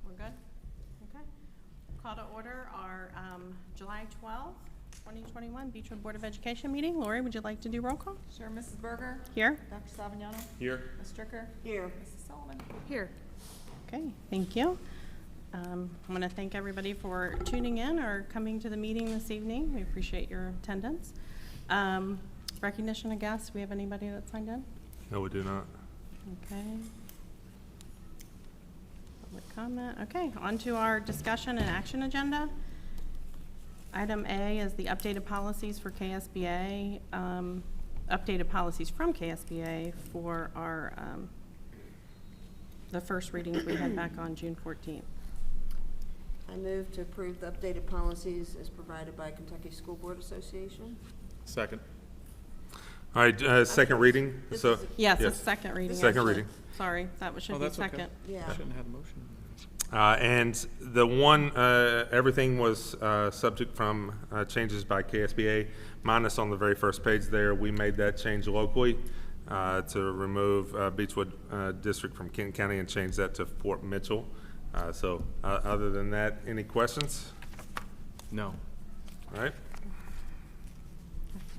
We're good? Okay. Call to order our July 12th, 2021 Beechwood Board of Education meeting. Lori, would you like to do roll call? Sure. Mrs. Berger? Here. Dr. Savignano? Here. Ms. Stricker? Here. Mrs. Sullivan? Here. Okay, thank you. I want to thank everybody for tuning in or coming to the meeting this evening. We appreciate your attendance. Recognition of guests. We have anybody that signed in? No, we do not. Okay. Public comment. Okay, on to our discussion and action agenda. Item A is the updated policies for KSBA, updated policies from KSBA for our, the first readings we had back on June 14th. I move to approve the updated policies as provided by Kentucky School Board Association. Second. All right, second reading. This So is a- Yes, it's second reading. Second actually. reading. Sorry, that should be second. Yeah. Shouldn't have a motion. And the one, everything was subject from changes by KSBA, minus on the very first page there. We made that change locally to remove Beechwood District from Kenton County and change that to Fort Mitchell. So other than that, any questions? No. All right.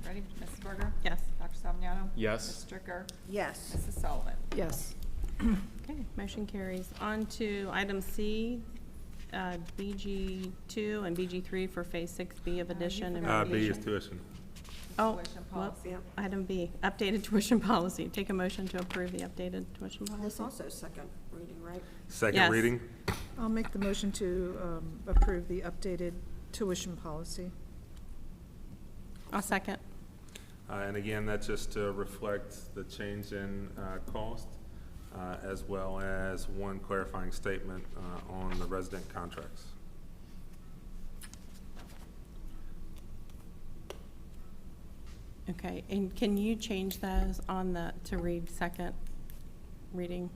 Ready? Mrs. Berger? Yes. Dr. Savignano? Yes. Ms. Stricker? Yes. Mrs. Sullivan? Yes. Okay, motion carries. On to item C, BG2 and BG3 for Phase 6B of addition and forgot B is renovation. tuition. Oh, Tuition whoops. policy. Yep. Item B, updated tuition policy. Take a motion to approve the updated tuition This policy. also second reading, right? Second Yes. reading. I'll make the motion to approve the updated tuition policy. I'll second. And again, that's just to reflect the change in cost, as well as one clarifying statement on the resident contracts. Okay, and can you change those on the, to read second reading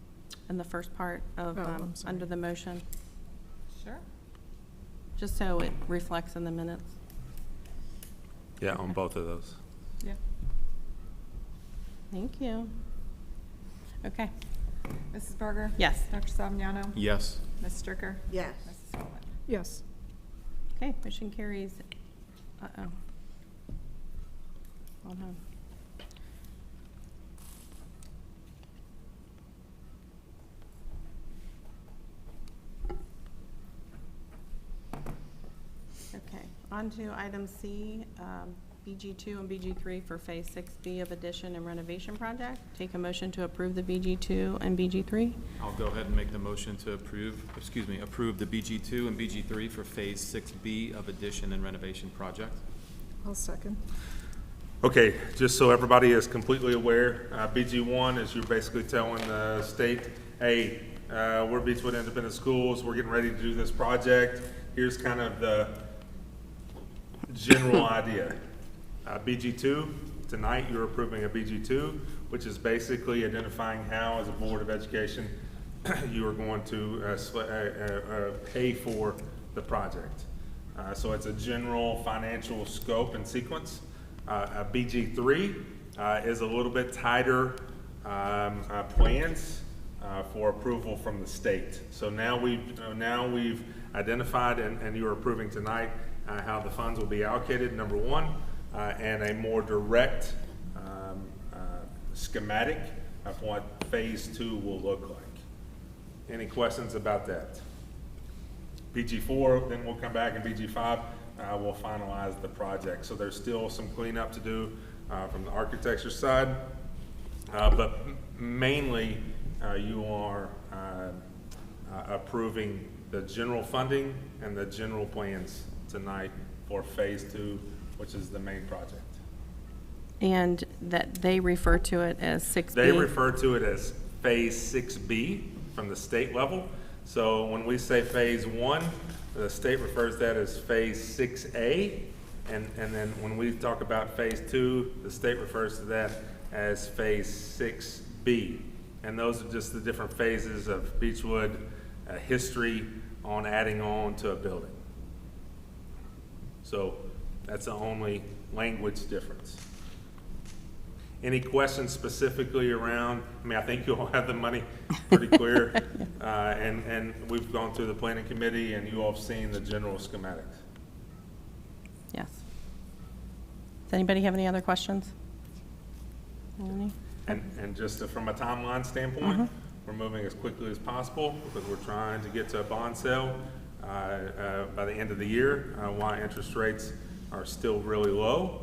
in the first part of, Oh, I'm sorry. under the motion? Sure. Just so it reflects in the minutes. Yeah, on both of those. Yeah. Thank you. Okay, Mrs. Berger? yes. Dr. Savignano? Yes. Ms. Stricker? Yes. Mrs. Sullivan? Yes. Okay, motion carries. Uh-oh. Hold on. Okay, on to item C, BG2 and BG3 for Phase 6B of addition and renovation project. Take a motion to approve the BG2 and BG3. I'll go ahead and make the motion to approve the BG2 and BG3 for Phase 6B of addition and renovation project. I'll second. Okay, just so everybody is completely aware, BG1 is you're basically telling the state, hey, we're Beechwood Independent Schools, we're getting ready to do this project. Here's kind of the general idea. BG2, tonight you're approving a BG2, which is basically identifying how, as a Board of Education, you are going to pay for the project. So it's a general financial scope and sequence. BG3 is a little bit tighter plans for approval from the state. So now we've identified and you're approving tonight how the funds will be allocated, number one, and a more direct schematic of what Phase 2 will look like. Any questions about that? BG4, then we'll come back, and BG5 will finalize the project. So there's still some cleanup to do from the architecture side, but mainly you are approving the general funding and the general plans tonight for Phase 2, which is the main project. And that they refer to it as 6B. They refer to it as Phase 6B from the state level. So when we say Phase 1, the state refers to that as Phase 6A. And then when we talk about Phase 2, the state refers to that as Phase 6B. And those are just the different phases of Beechwood history on adding on to a building. So that's the only language difference. Any questions specifically around, I mean, I think you all have the money pretty clear. And we've gone through the planning committee and you all have seen the general schematics. Yes. Does anybody have any other questions? Any? And just from a timeline standpoint, we're moving as quickly as possible because we're trying to get to a bond sale by the end of the year while interest rates are still really low.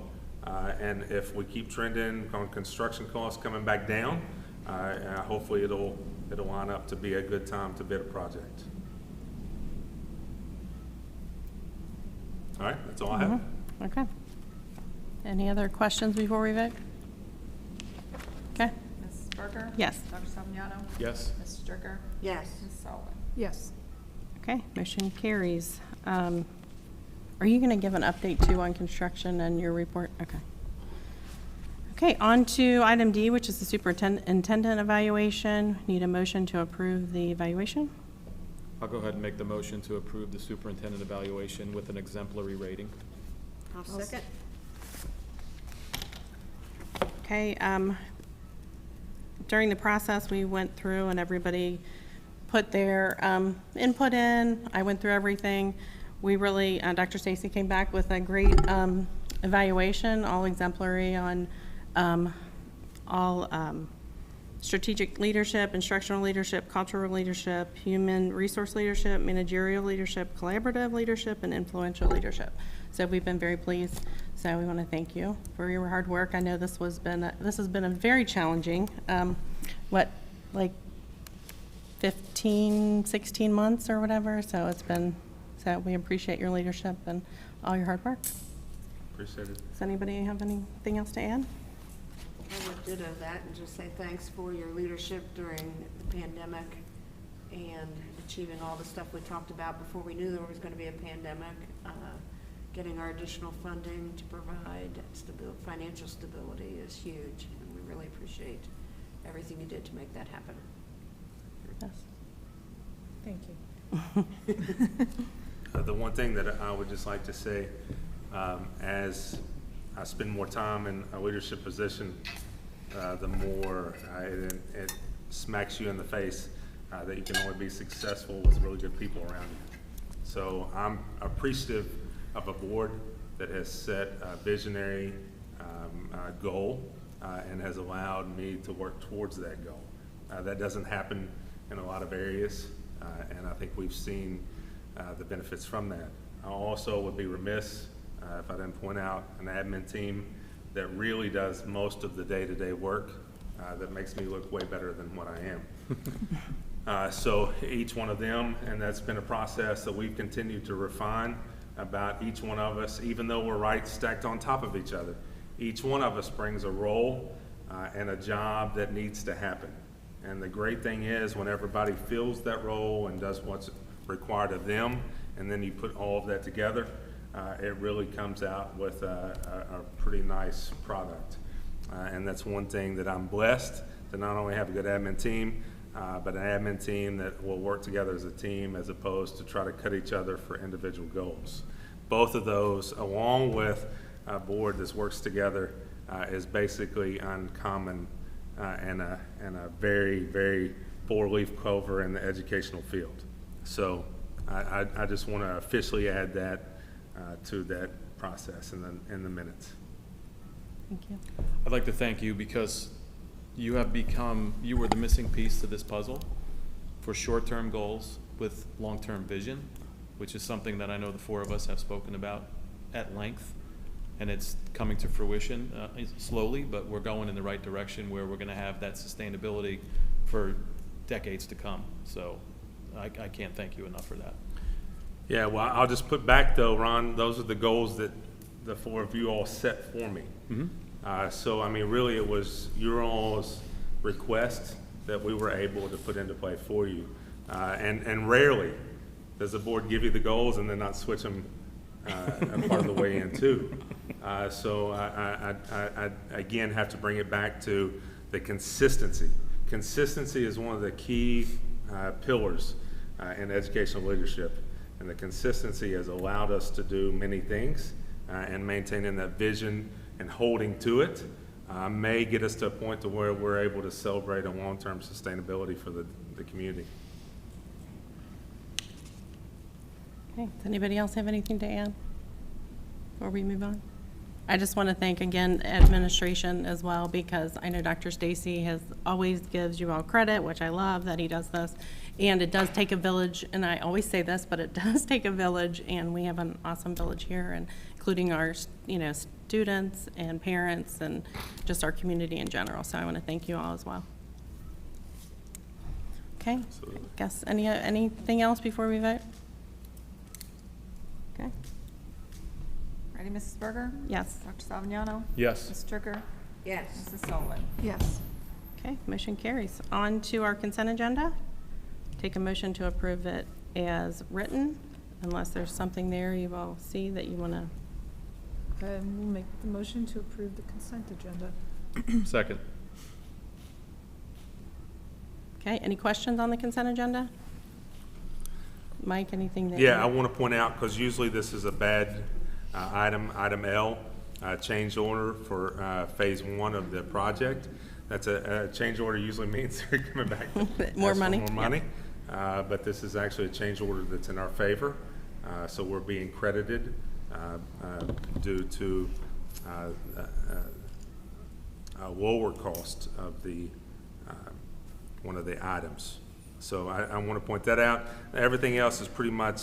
And if we keep trending on construction costs coming back down, hopefully it'll line up to be a good time to bid a project. All right, that's all I have. Okay. Any other questions before we vote? Okay. Mrs. Berger? Yes. Dr. Salviano? Yes. Mrs. Stricker? Yes. Mrs. Sullivan? Yes. Okay, motion carries. Are you going to give an update too on construction and your report? Okay. Okay, on to item D, which is the superintendent evaluation. Need a motion to approve the evaluation? I'll go ahead and make the motion to approve the superintendent evaluation with an exemplary rating. I'll second. Okay, during the process, we went through and everybody put their input in. I went through everything. We really, Dr. Stacy came back with a great evaluation, all exemplary on all strategic leadership, instructional leadership, cultural leadership, human resource leadership, managerial leadership, collaborative leadership, and influential leadership. So we've been very pleased. So we want to thank you for your hard work. I know this has been a very challenging, like 15, 16 months or whatever. So so we appreciate your leadership and all your hard work. Appreciate it. Does anybody have anything else to add? I would ditto that and just say thanks for your leadership during the pandemic and achieving all the stuff we talked about before we knew there was going to be a pandemic. Getting our additional funding to provide financial stability is huge, and we really appreciate everything you did to make that happen. Yes. Thank you. The one thing that I would just like to say, as I spend more time in a leadership position, the more it smacks you in the face that you can only be successful with really good people around you. So I'm appreciative of a board that has set a visionary goal and has allowed me to work towards that goal. That doesn't happen in a lot of areas, and I think we've seen the benefits from that. I also would be remiss if I didn't point out an admin team that really does most of the day-to-day work that makes me look way better than what I am. So each one of them, and that's been a process that we've continued to refine about each one of us, even though we're right stacked on top of each other. Each one of us brings a role and a job that needs to happen. And the great thing is when everybody fills that role and does what's required of them, and then you put all of that together, it really comes out with a pretty nice product. And that's one thing that I'm blessed to not only have a good admin team, but an admin team that will work together as a team as opposed to try to cut each other for individual goals. Both of those, along with a board that works together, is basically uncommon and a very, very four-leaf clover in the educational field. So I just want to officially add that to that process in the minutes. Thank you. I'd like to thank you because you were the missing piece to this puzzle for short-term goals with long-term vision, which is something that I know the four of us have spoken about at length, and it's coming to fruition slowly, but we're going in the right direction where we're going to have that sustainability for decades to come. So I can't thank you enough for that. Yeah, well, I'll just put back though, Ron, those are the goals that the four of you all set for me. So, I mean, really it was your all's request that we were able to put into play for you. And rarely does the board give you the goals and then not switch them part of the way in too. So I again have to bring it back to the consistency. Consistency is one of the key pillars in educational leadership. And the consistency has allowed us to do many things and maintaining that vision and holding to it may get us to a point to where we're able to celebrate a long-term sustainability for the community. Okay, does anybody else have anything to add before we move on? I just want to thank again administration as well, because I know Dr. Stacy always gives you all credit, which I love that he does this. And it does take a village, and I always say this, but it does take a village, and we have an awesome village here, and including our, students and parents and just our community in general. So I want to thank you all as well. Okay, Absolutely. I guess anything else before we vote? Okay, Ready, Mrs. Berger? yes. Dr. Savignano? Yes. Ms. Stricker? Yes. Mrs. Sullivan? Yes. Okay, motion carries. On to our consent agenda. Take a motion to approve it as written, unless there's something there you all see that you want to. We'll make the motion to approve the consent agenda. Second. Okay, any questions on the consent agenda? Mike, anything that? Yeah, I want to point out, because usually this is a bad item L, change order for Phase 1 of the project. That's a change order usually means they're coming back. to More ask for money, More yeah. money. But this is actually a change order that's in our favor. So we're being credited due to a lower cost of the one of the items. So I want to point that out. Everything else is pretty much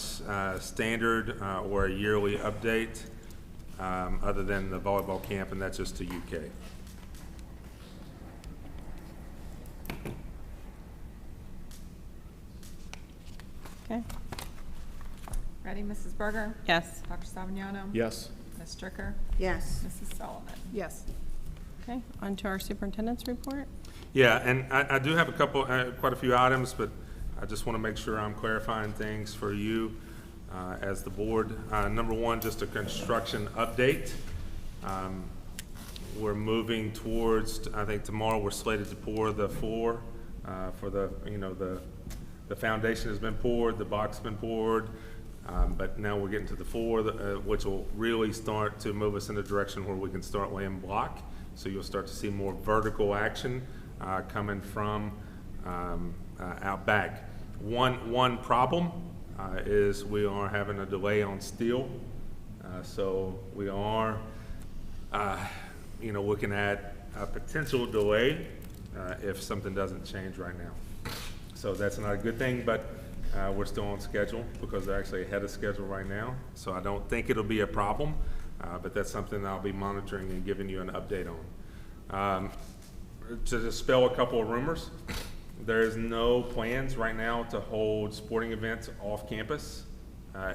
standard or a yearly update, other than the volleyball camp, and that's just to UK. Okay, Ready, Mrs. Berger? yes. Dr. Savignano? Yes. Ms. Stricker? Yes. Mrs. Sullivan? Yes. Okay, on to our superintendent's report. Yeah, and I do have a couple, quite a few items, but I just want to make sure I'm clarifying things for you as the board. Number one, just a construction update. We're moving towards, I think tomorrow we're slated to pour the floor for the foundation has been poured, the box has been poured, but now we're getting to the floor, which will really start to move us in a direction where we can start laying block. So you'll start to see more vertical action coming from out back. One problem is we are having a delay on steel. So we are, looking at a potential delay if something doesn't change right now. So that's not a good thing, but we're still on schedule because they're actually ahead of schedule right now. So I don't think it'll be a problem, but that's something I'll be monitoring and giving you an update on. To dispel a couple of rumors, there's no plans right now to hold sporting events off campus.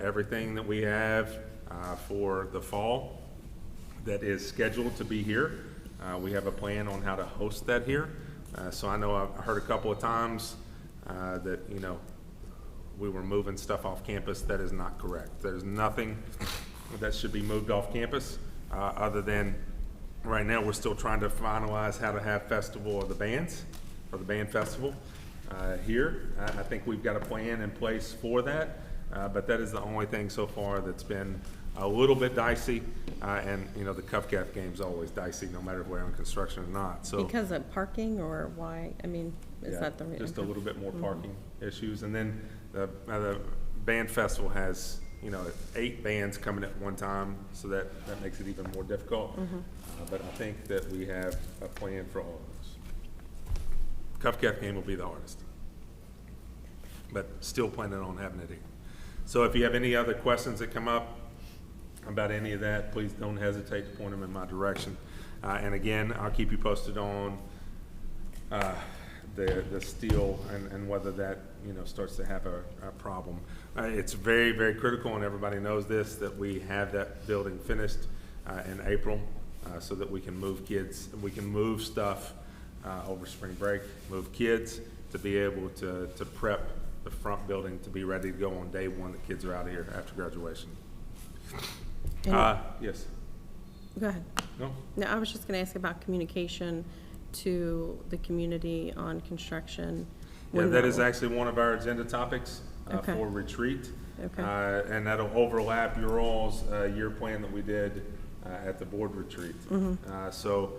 Everything that we have for the fall that is scheduled to be here, we have a plan on how to host that here. So I know I've heard a couple of times that, we were moving stuff off campus. That is not correct. There's nothing that should be moved off campus other than right now we're still trying to finalize how to have Festival of the Bands, or the Band Festival here. I think we've got a plan in place for that, but that is the only thing so far that's been a little bit dicey, and the Cupcake game's always dicey no matter if we're on construction or not. So Because of parking, or why? I mean, is yeah, that the reason? just a little bit more parking issues, and then the band festival has 8 bands coming at one time, so that makes it even more difficult. But I think that we have a plan for all of those. Cupcake game will be the hardest, but still planning on having it here. So if you have any other questions that come up about any of that, please don't hesitate to point them in my direction. And again, I'll keep you posted on the steel and whether that starts to have a problem. It's very, very critical, and everybody knows this, that we have that building finished in April so that we can move kids, we can move stuff over spring break, move kids to be able to prep the front building to be ready to go on day one. The kids are out of here after graduation. Yes. Go ahead. No? No, I was just going to ask about communication to the community on construction. Yeah, when that is actually one of our agenda topics Okay. for retreat. Okay. And that'll overlap your all's year plan that we did at the board retreat. So,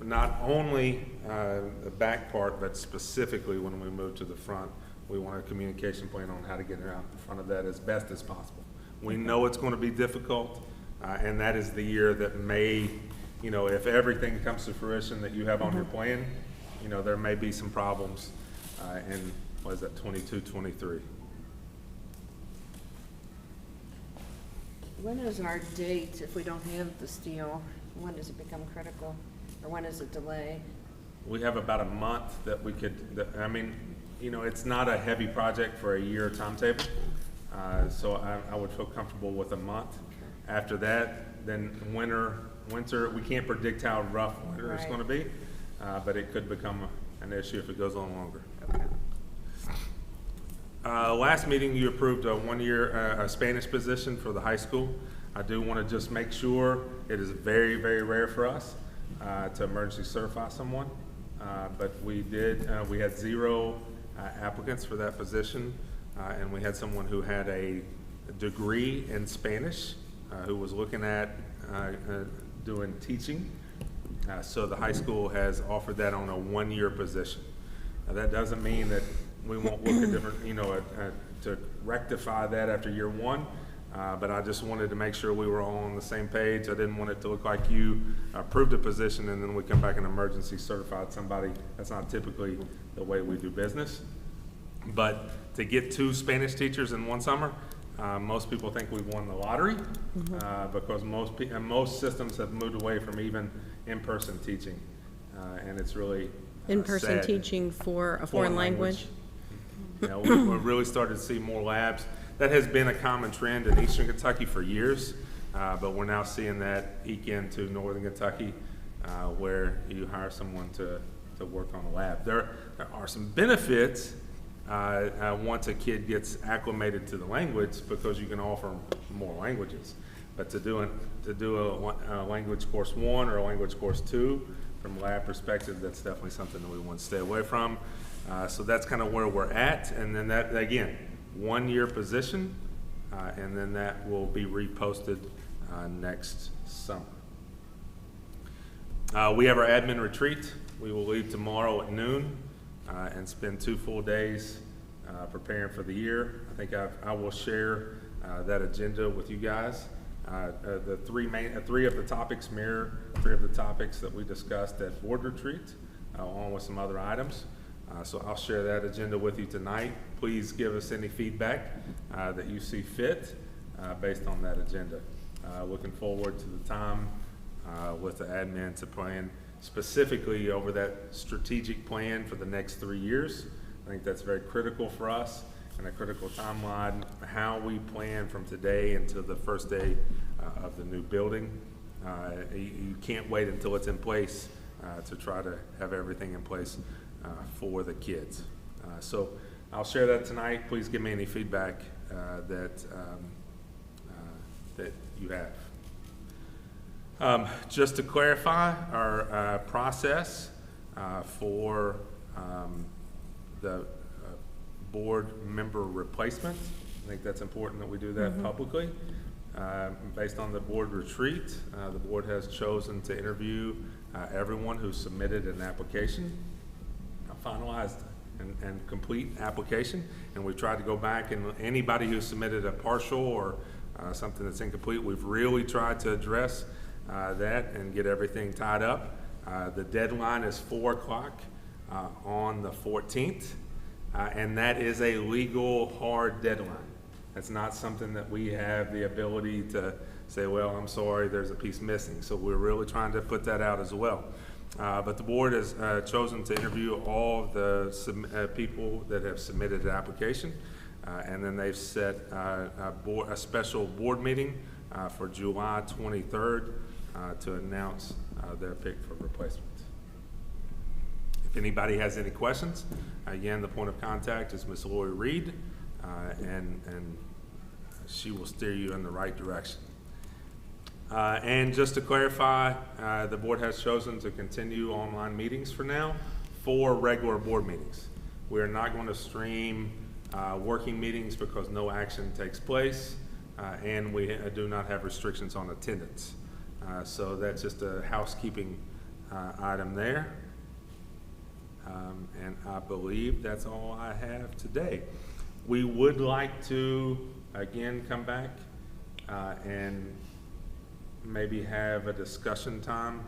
not only the back part, but specifically when we move to the front, we want a communication plan on how to get around in front of that as best as possible. We know it's going to be difficult, and that is the year that may, you know, if everything comes to fruition that you have on your plan, you know, there may be some problems in, what is that, 22, 23. When is our date if we don't have the steel? When does it become critical? Or when is it delay? We have about a month that we could, I mean, you know, it's not a heavy project for a year timetable. So I would feel comfortable with a month. After that, then winter, we can't predict how rough winter is Right. going to be, but it could become an issue if it goes on longer. Okay. Last meeting, you approved a one-year Spanish position for the high school. I do want to just make sure, it is very, very rare for us to emergency certify someone, but we had 0 applicants for that position, and we had someone who had a degree in Spanish who was looking at doing teaching. So the high school has offered that on a one-year position. That doesn't mean that we won't look at different, you know, to rectify that after year 1. But I just wanted to make sure we were all on the same page. I didn't want it to look like you approved a position and then we come back and emergency certified somebody. That's not typically the way we do business. But to get 2 Spanish teachers in one summer, most people think we've won the lottery because most systems have moved away from even in-person teaching. And it's really In-person sad. teaching for a foreign language? You know, we've really started to see more labs. That has been a common trend in Eastern Kentucky for years, but we're now seeing that eke into Northern Kentucky, where you hire someone to work on a lab. There are some benefits once a kid gets acclimated to the language because you can offer more languages. But to do a language course 1 or a language course 2, from a lab perspective, that's definitely something that we want to stay away from. So that's kind of where we're at. And then that, again, one-year position, and then that will be reposted next summer. We have our admin retreat. We will leave tomorrow at noon and spend 2 full days preparing for the year. I think I will share that agenda with you guys. The three of the topics mirror 3 of the topics that we discussed at board retreat, along with some other items. So I'll share that agenda with you tonight. Please give us any feedback that you see fit based on that agenda. Looking forward to the time with the admin to plan specifically over that strategic plan for the next 3 years. I think that's very critical for us and a critical timeline, how we plan from today until the first day of the new building. You can't wait until it's in place to try to have everything in place for the kids. So I'll share that tonight. Please give me any feedback that you have. Just to clarify our process for the board member replacement, I think that's important that we do that publicly. Based on the board retreat, the board has chosen to interview everyone who submitted an application, a finalized and complete application, and we've tried to go back and anybody who submitted a partial or something that's incomplete, we've really tried to address that and get everything tied up. The deadline is 4 o'clock on the 14th, and that is a legal hard deadline. That's not something that we have the ability to say, well, I'm sorry, there's a piece missing. So we're really trying to put that out as well. But the board has chosen to interview all of the people that have submitted an application, and then they've set a special board meeting for July 23rd to announce their pick for replacement. If anybody has any questions, again, the point of contact is Ms. Lori Reed, and she will steer you in the right direction. And just to clarify, the board has chosen to continue online meetings for now for regular board meetings. We are not going to stream working meetings because no action takes place, and we do not have restrictions on attendance. So that's just a housekeeping item there. And I believe that's all I have today. We would like to, again, come back and maybe have a discussion time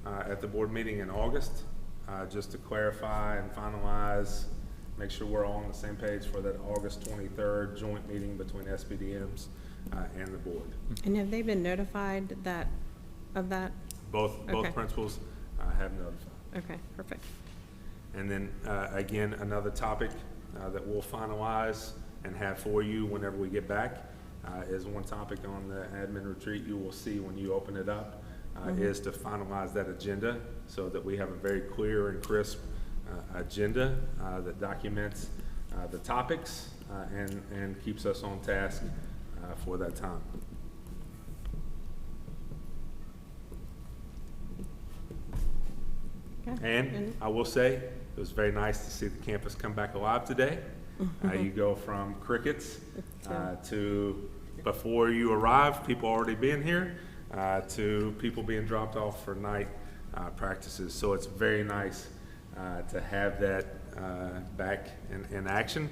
at the board meeting in August, just to clarify and finalize, make sure we're all on the same page for that August 23rd joint meeting between SBDMs and the board. And have they been notified of that? Both Okay. principals have notified. Okay, perfect. And then, again, another topic that we'll finalize and have for you whenever we get back is one topic on the admin retreat you will see when you open it up, is to finalize that agenda so that we have a very clear and crisp agenda that documents the topics and keeps us on task for that time. Okay. And I will say, it was very nice to see the campus come back alive today. You go from crickets to before you arrive, people already being here, to people being dropped off for night practices. So it's very nice to have that back in action.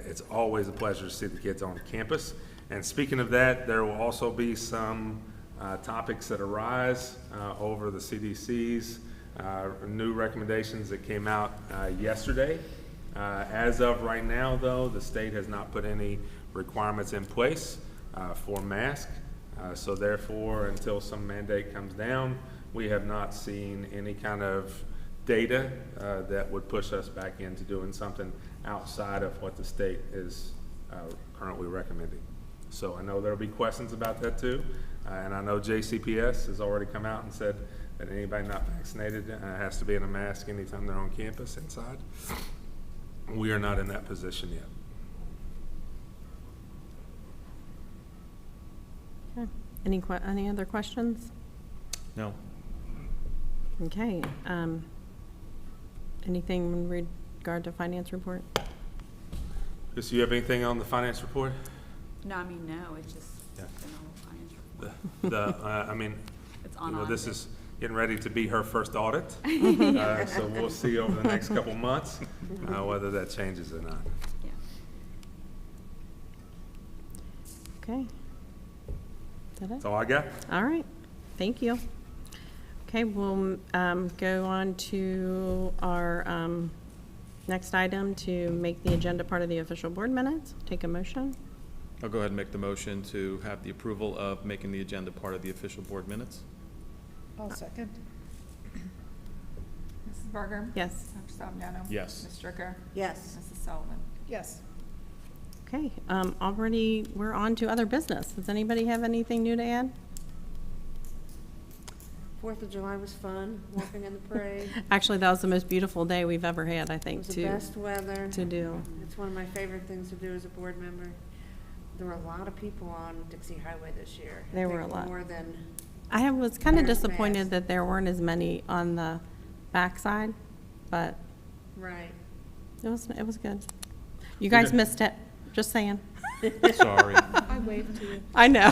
It's always a pleasure to see the kids on campus. And speaking of that, there will also be some topics that arise over the CDC's new recommendations that came out yesterday. As of right now, though, the state has not put any requirements in place for masks. So therefore, until some mandate comes down, we have not seen any kind of data that would push us back into doing something outside of what the state is currently recommending. So I know there'll be questions about that too. And I know JCPS has already come out and said that anybody not vaccinated has to be in a mask anytime they're on campus inside. We are not in that position yet. Okay. Any other questions? No. Okay. Anything in regard to finance report? Chris, you have anything on the finance report? No, I mean, no, it's just Yeah. been a whole finance report. I mean, It's you know, on this it. is getting ready to be her first audit. So we'll see over the next couple months whether that changes or not. Yeah. Okay. Is that it? That's all I got. All right. Thank you. Okay, we'll go on to our next item to make the agenda part of the official board minutes. Take a motion. I'll go ahead and make the motion to have the approval of making the agenda part of the official board minutes. I'll second. Mrs. Berger? Yes. Dr. Salviano? Yes. Ms. Stricker? Yes. Mrs. Sullivan? Yes. Okay, already we're on to other business. Does anybody have anything new to add? 4th of July was fun, walking in the parade. Actually, that was the most beautiful day we've ever had, I It think, was the best weather. to do. It's one of my favorite things to do as a board member. There were a lot of people on Dixie Highway this year. I There were think a lot. More than, I was kind of There's disappointed mass. that there weren't as many on the backside, but right. it was good. You guys did. missed it, just saying. Sorry. I waved to you. I know.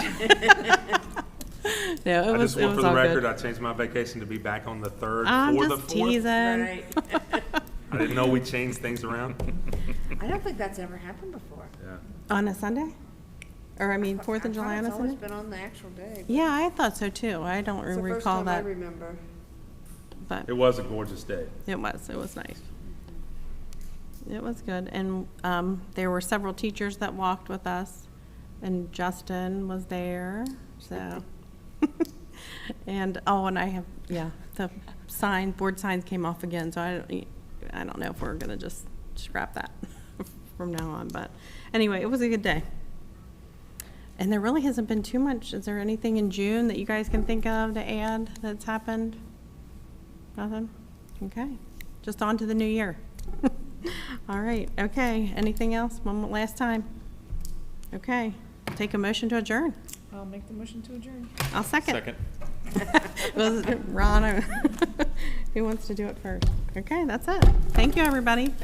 No, I it was just want for all the good. record, I changed my vacation to be back on the 3rd I'm for the just 4th. teasing. Right. I didn't know we changed things around. I don't think that's ever happened before. Yeah. On a Sunday? Or, I mean, 4th of July on a It's always Sunday? been on the actual day. but Yeah, I thought so too. I don't It's the first recall time I that, remember. but It was a gorgeous day. it was nice. It was good. And there were several teachers that walked with us, and Justin was there, so. And, and I have, the board signs came off again, so I don't know if we're gonna just scrap that from now on, but anyway, it was a good day. And there really hasn't been too much. Is there anything in June that you guys can think of to add that's happened? Nothing? Okay, just on to the new year. All right, okay, anything else? One last time? Okay, take a motion to adjourn. I'll make the motion to adjourn. I'll second. Second. Was it Ron? Who wants to do it first? Okay, that's it. Thank you, everybody.